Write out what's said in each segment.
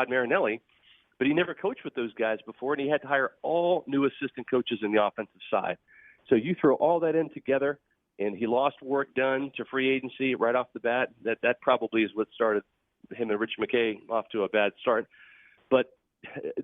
Marinelli, but he never coached with those guys before, and he had to hire all new assistant coaches in the offensive side. So you throw all that in together, and he lost work done to free agency right off the bat. That probably is what started him and Rich McKay off to a bad start. But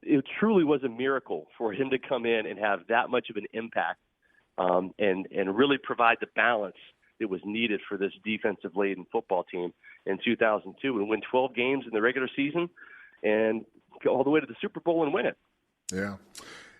it truly was a miracle for him to come in and have that much of an impact and really provide the balance that was needed for this defensive-laden football team in 2002 and win 12 games in the regular season and go all the way to the Super Bowl and win it. Yeah.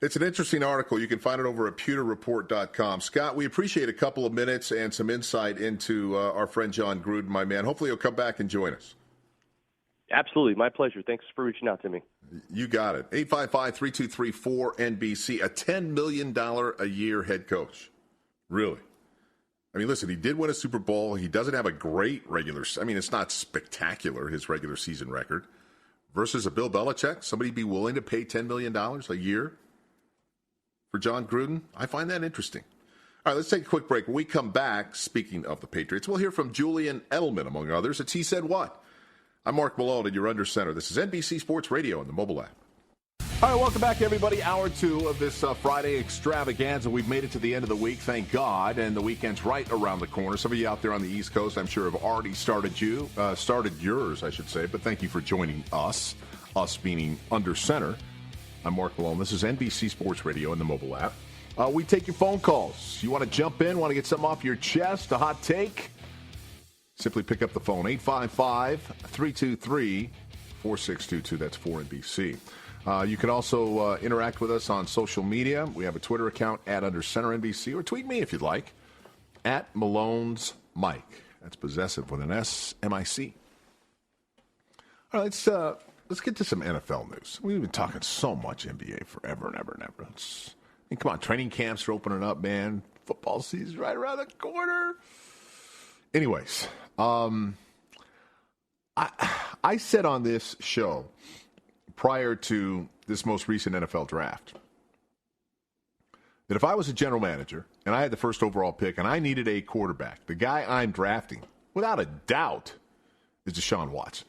It's an interesting article. You can find it over at pewterreport.com. Scott, we appreciate a couple of minutes and some insight into our friend John Gruden, my man. Hopefully he'll come back and join us. Absolutely. My pleasure. Thanks for reaching out to me. You got it. 855-323-4NBC, a $10 million a year head coach. Really? I mean, listen, he did win a Super Bowl. He doesn't have a great it's not spectacular, his regular season record. Versus a Bill Belichick, somebody be willing to pay $10 million a year for John Gruden? I find that interesting. All right, let's take a quick break. When we come back, speaking of the Patriots, we'll hear from Julian Edelman, among others. It's He Said What? I'm Mark Malone, and you're under center. This is NBC Sports Radio and the mobile app. All right, welcome back, everybody. Hour 2 of this Friday extravaganza. We've made it to the end of the week, thank God, and the weekend's right around the corner. Some of you out there on the East Coast, I'm sure, have already started yours, I should say, but thank you for joining us meaning under center. I'm Mark Malone. This is NBC Sports Radio and the mobile app. We take your phone calls. You want to jump in, want to get something off your chest, a hot take? Simply pick up the phone, 855-323-4622. That's 4NBC. You can also interact with us on social media. We have a Twitter account @UnderCenterNBC, or tweet me if you'd like, @Malone's Mike. That's possessive with an S, M-I-C. All right, let's get to some NFL news. We've been talking so much NBA forever and ever and ever. Come on, training camps are opening up, man. Football season's right around the corner. Anyways, I said on this show prior to this most recent NFL draft that if I was a general manager and I had the first overall pick and I needed a quarterback, the guy I'm drafting, without a doubt, is Deshaun Watson.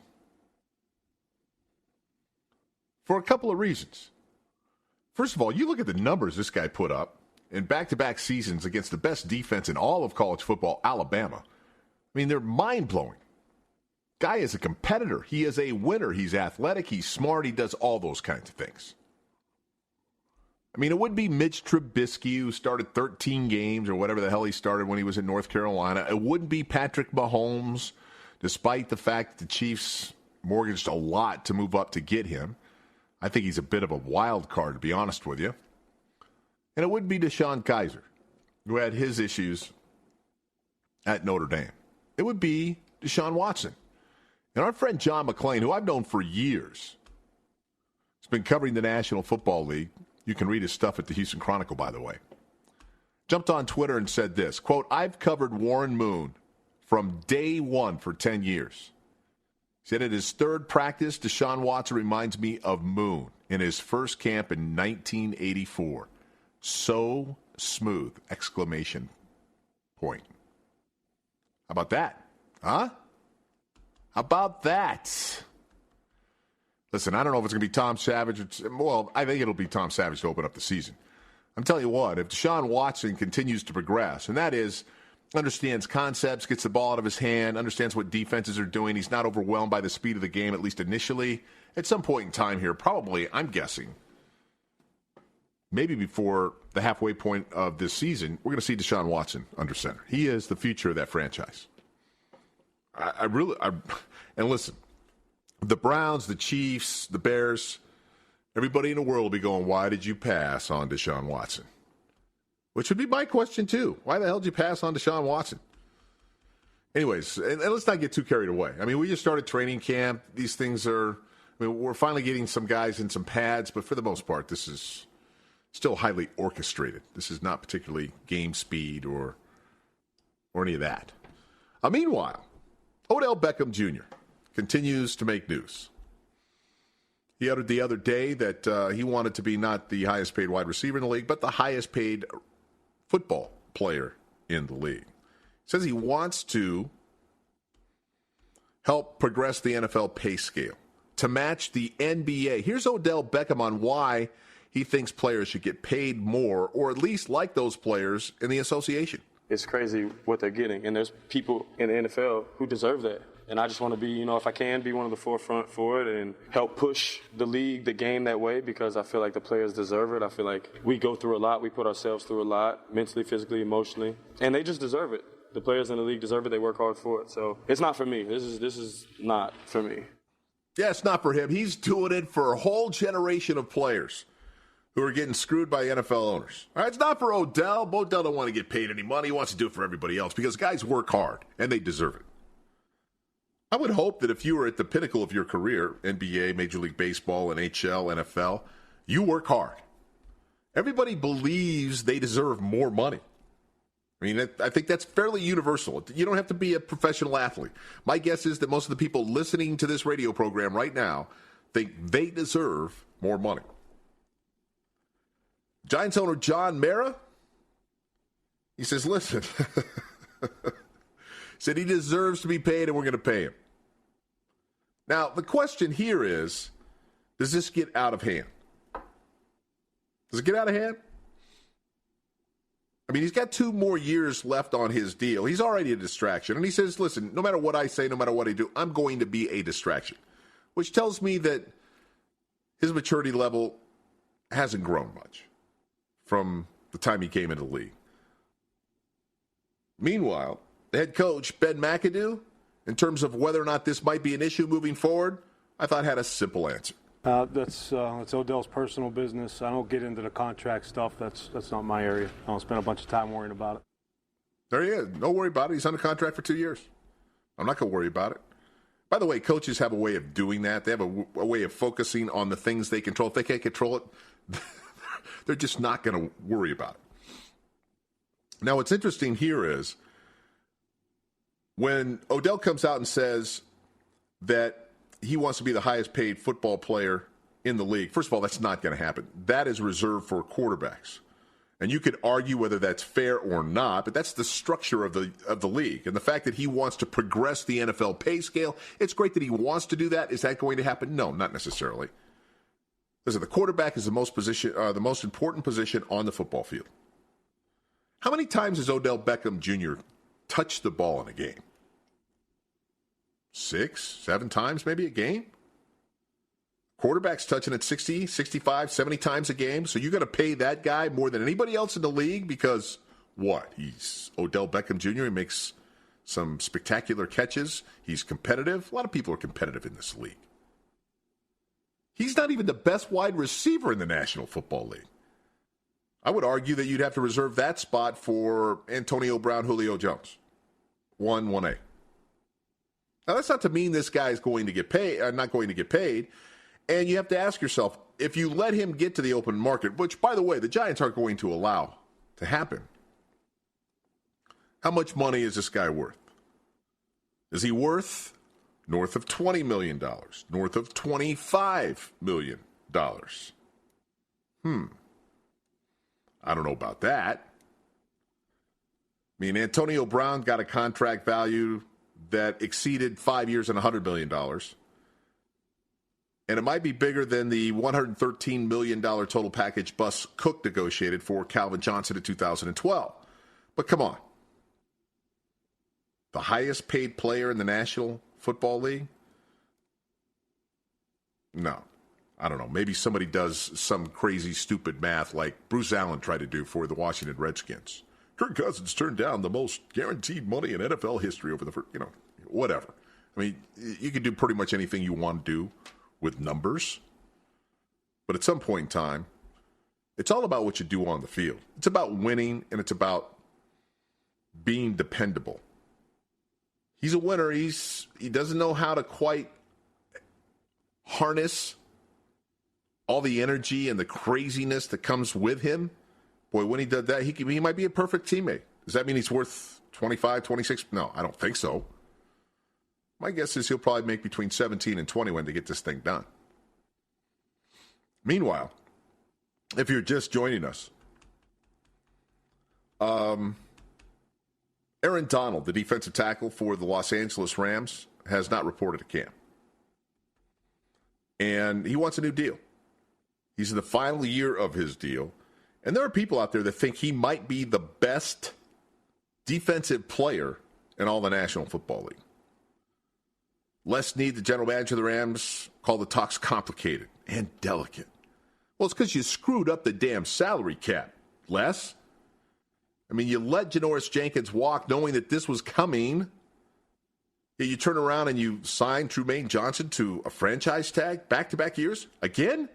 For a couple of reasons. First of all, you look at the numbers this guy put up in back-to-back seasons against the best defense in all of college football, Alabama. I mean, they're mind-blowing. Guy is a competitor. He is a winner. He's athletic. He's smart. He does all those kinds of things. I mean, it would be Mitch Trubisky, who started 13 games or whatever the hell he started when he was in North Carolina. It wouldn't be Patrick Mahomes, despite the fact that the Chiefs mortgaged a lot to move up to get him. I think he's a bit of a wild card, to be honest with you. And it wouldn't be Deshaun Kaiser, who had his issues at Notre Dame. It would be Deshaun Watson. And our friend John McClain, who I've known for years, has been covering the National Football League. You can read his stuff at the Houston Chronicle, by the way. Jumped on Twitter and said this, quote, "I've covered Warren Moon from day one for 10 years. He said at his third practice, Deshaun Watson reminds me of Moon in his first camp in 1984. So smooth, exclamation point." How about that? Huh? How about that? Listen, I don't know if it's going to be Tom Savage. I think it'll be Tom Savage to open up the season. I'm telling you what, if Deshaun Watson continues to progress, and that is, understands concepts, gets the ball out of his hand, understands what defenses are doing, he's not overwhelmed by the speed of the game, at least initially, at some point in time here, probably, I'm guessing, maybe before the halfway point of this season, we're going to see Deshaun Watson under center. He is the future of that franchise. And listen, the Browns, the Chiefs, the Bears, everybody in the world will be going, why did you pass on Deshaun Watson? Which would be my question, too. Why the hell did you pass on Deshaun Watson? Anyways, and let's not get too carried away. I mean, we just started training camp. These things we're finally getting some guys in some pads, but for the most part, this is still highly orchestrated. This is not particularly game speed or any of that. Meanwhile, Odell Beckham Jr. continues to make news. He uttered the other day that he wanted to be not the highest paid wide receiver in the league, but the highest paid football player in the league. He says he wants to help progress the NFL pay scale. to match the NBA. Here's Odell Beckham on why he thinks players should get paid more, or at least like those players in the association. It's crazy what they're getting, and there's people in the NFL who deserve that. And I just want to be, if I can, be one of the forefront for it and help push the league, the game that way, because I feel like the players deserve it. I feel like we go through a lot. We put ourselves through a lot, mentally, physically, emotionally, and they just deserve it. The players in the league deserve it. They work hard for it. So it's not for me. This is not for me. Yeah, it's not for him. He's doing it for a whole generation of players who are getting screwed by NFL owners. All right, it's not for Odell. Odell don't want to get paid any money. He wants to do it for everybody else because guys work hard, and they deserve it. I would hope that if you were at the pinnacle of your career, NBA, Major League Baseball, NHL, NFL, you work hard. Everybody believes they deserve more money. I mean, I think that's fairly universal. You don't have to be a professional athlete. My guess is that most of the people listening to this radio program right now think they deserve more money. Giants owner John Mara, he says, listen, said he deserves to be paid and we're going to pay him. Now, the question here is, does this get out of hand? Does it get out of hand? I mean, he's got 2 more years left on his deal. He's already a distraction. And he says, listen, no matter what I say, no matter what I do, I'm going to be a distraction. Which tells me that his maturity level hasn't grown much from the time he came into the league. Meanwhile, the head coach, Ben McAdoo, in terms of whether or not this might be an issue moving forward, I thought had a simple answer. That's Odell's personal business. I don't get into the contract stuff. That's not my area. I don't spend a bunch of time worrying about it. There he is. No worry about it. He's under contract for 2 years. I'm not going to worry about it. By the way, coaches have a way of doing that. They have a way of focusing on the things they control. If they can't control it, they're just not going to worry about it. Now, what's interesting here is when Odell comes out and says that he wants to be the highest paid football player in the league. First of all, that's not going to happen. That is reserved for quarterbacks. And you could argue whether that's fair or not, but that's the structure of the league. And the fact that he wants to progress the NFL pay scale, it's great that he wants to do that. Is that going to happen? No, not necessarily. Listen, the quarterback is the most important position on the football field. How many times has Odell Beckham Jr. touched the ball in a game? 6, 7 times maybe a game? Quarterback's touching it 60, 65, 70 times a game. So you got to pay that guy more than anybody else in the league because what? He's Odell Beckham Jr. He makes some spectacular catches. He's competitive. A lot of people are competitive in this league. He's not even the best wide receiver in the National Football League. I would argue that you'd have to reserve that spot for Antonio Brown, Julio Jones. 1A. Now, that's not to mean this guy is going to get paid, not going to get paid. And you have to ask yourself, if you let him get to the open market, which, by the way, the Giants aren't going to allow to happen, how much money is this guy worth? Is he worth north of $20 million? North of $25 million? I don't know about that. I mean, Antonio Brown got a contract value that exceeded 5 years and $100 million. And it might be bigger than the $113 million total package Bus Cook negotiated for Calvin Johnson in 2012. But come on. The highest paid player in the National Football League? No. I don't know. Maybe somebody does some crazy, stupid math like Bruce Allen tried to do for the Washington Redskins. Kirk Cousins turned down the most guaranteed money in NFL history over the first, whatever. I mean, you can do pretty much anything you want to do with numbers. But at some point in time, it's all about what you do on the field. It's about winning, and it's about being dependable. He's a winner. He doesn't know how to quite harness all the energy and the craziness that comes with him. Boy, when he did that, he might be a perfect teammate. Does that mean he's worth 25, 26? No, I don't think so. My guess is he'll probably make between 17 and 21 to get this thing done. Meanwhile, if you're just joining us, Aaron Donald, the defensive tackle for the Los Angeles Rams, has not reported to camp. and he wants a new deal. He's in the final year of his deal, and there are people out there that think he might be the best defensive player in all the National Football League. Les Snead, the general manager of the Rams, called the talks complicated and delicate. Well, it's because you screwed up the damn salary cap, Les. I mean, you let Janoris Jenkins walk knowing that this was coming. Yet you turn around and you sign Trumaine Johnson to a franchise tag back-to-back years again?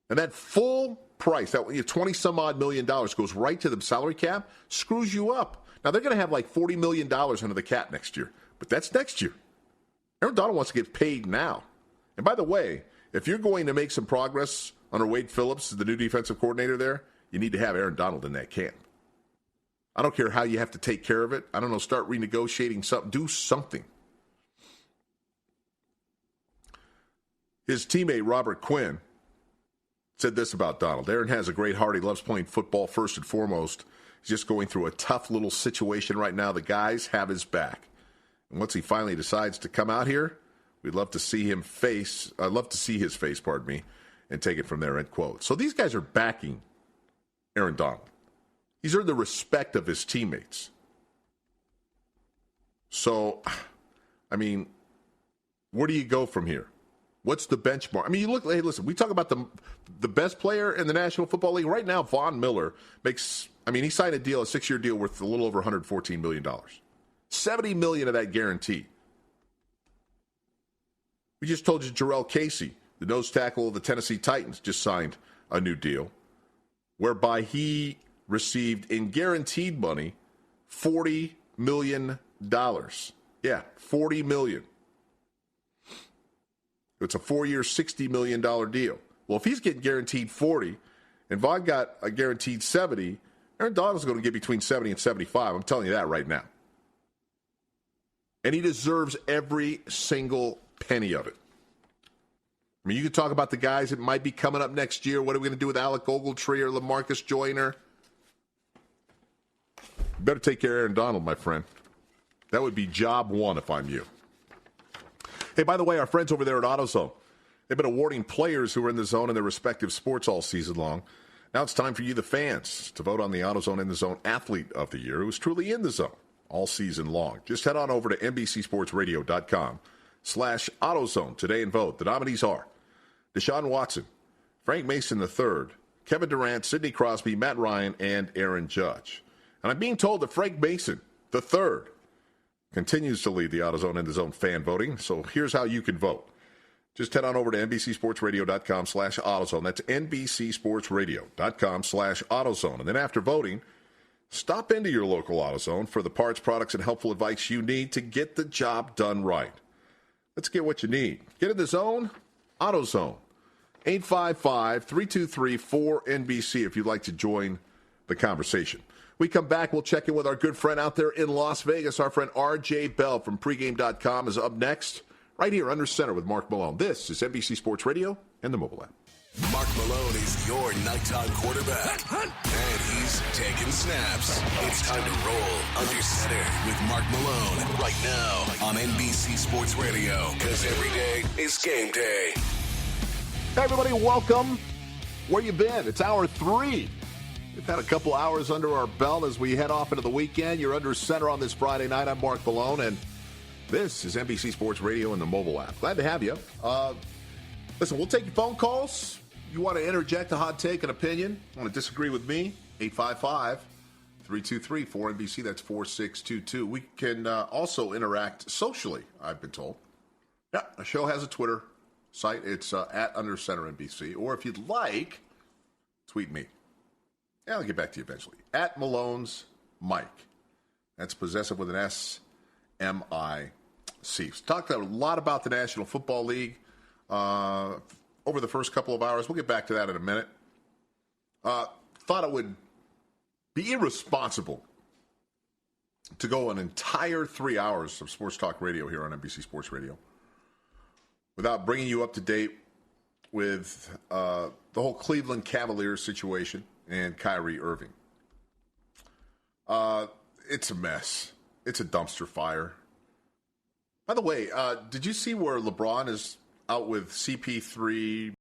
And that full price, that $20-some-odd million goes right to the salary cap, screws you up. Now, they're going to have like $40 million under the cap next year, but that's next year. Aaron Donald wants to get paid now. And by the way, if you're going to make some progress under Wade Phillips, the new defensive coordinator there, you need to have Aaron Donald in that camp. I don't care how you have to take care of it. I don't know, start renegotiating something. Do something. His teammate, Robert Quinn, said this about Donald. Aaron has a great heart. He loves playing football first and foremost. He's just going through a tough little situation right now. The guys have his back. And once he finally decides to come out here, we'd love to see his face, and take it from there, end quote. So these guys are backing Aaron Donald. He's earned the respect of his teammates. So, I mean, where do you go from here? What's the benchmark? I mean, hey, listen, we talk about the best player in the National Football League. Right now, Von Miller he signed a 6-year deal worth a little over $114 million. $70 million of that guaranteed. We just told you Jarrell Casey, the nose tackle of the Tennessee Titans, just signed a new deal whereby he received in guaranteed money $40 million. Yeah, $40 million. It's a 4-year, $60 million deal. Well, if he's getting guaranteed 40 and Vaughn got a guaranteed 70, Aaron Donald's going to get between 70 and 75. I'm telling you that right now. And he deserves every single penny of it. I mean, you could talk about the guys that might be coming up next year. What are we going to do with Alec Ogletree or LaMarcus Joyner? You better take care of Aaron Donald, my friend. That would be job one if I'm you. Hey, by the way, our friends over there at AutoZone, they've been awarding players who are in the zone in their respective sports all season long. Now it's time for you, the fans, to vote on the AutoZone in the Zone Athlete of the Year who is truly in the zone all season long. Just head on over to NBCSportsRadio.com/AutoZone today and vote. The nominees are Deshaun Watson, Frank Mason III, Kevin Durant, Sidney Crosby, Matt Ryan, and Aaron Judge. And I'm being told that Frank Mason III continues to lead the AutoZone in the Zone fan voting. So here's how you can vote. Just head on over to NBCSportsRadio.com/AutoZone. That's NBCSportsRadio.com/AutoZone. And then after voting, stop into your local AutoZone for the parts, products, and helpful advice you need to get the job done right. Let's get what you need. Get in the zone, AutoZone. 855-323-4NBC if you'd like to join the conversation. We come back, we'll check in with our good friend out there in Las Vegas. Our friend R.J. Bell from pregame.com is up next, right here under center with Mark Malone. This is NBC Sports Radio and the mobile app. Mark Malone is your nighttime quarterback, and he's taking snaps. It's time to roll under center with Mark Malone right now on NBC Sports Radio, because every day is game day. Hey, everybody, welcome. Where you been? It's hour 3. We've had a couple hours under our belt as we head off into the weekend. You're under center on this Friday night. I'm Mark Malone, and this is NBC Sports Radio and the mobile app. Glad to have you. Listen, we'll take your phone calls. You want to interject a hot take, an opinion, want to disagree with me, 855-323-4NBC. That's 4622. We can also interact socially, I've been told. Yeah, the show has a Twitter site. It's at @UnderCenterNBC. Or if you'd like, tweet me. Yeah, I'll get back to you eventually. At Malone's Mike. That's possessive with an S, M-I-C. Talked a lot about the National Football League over the first couple of hours. We'll get back to that in a minute. Thought it would be irresponsible to go an entire 3 hours of sports talk radio here on NBC Sports Radio without bringing you up to date with the whole Cleveland Cavaliers situation and Kyrie Irving. It's a mess. It's a dumpster fire. By the way, did you see where LeBron is out with CP3,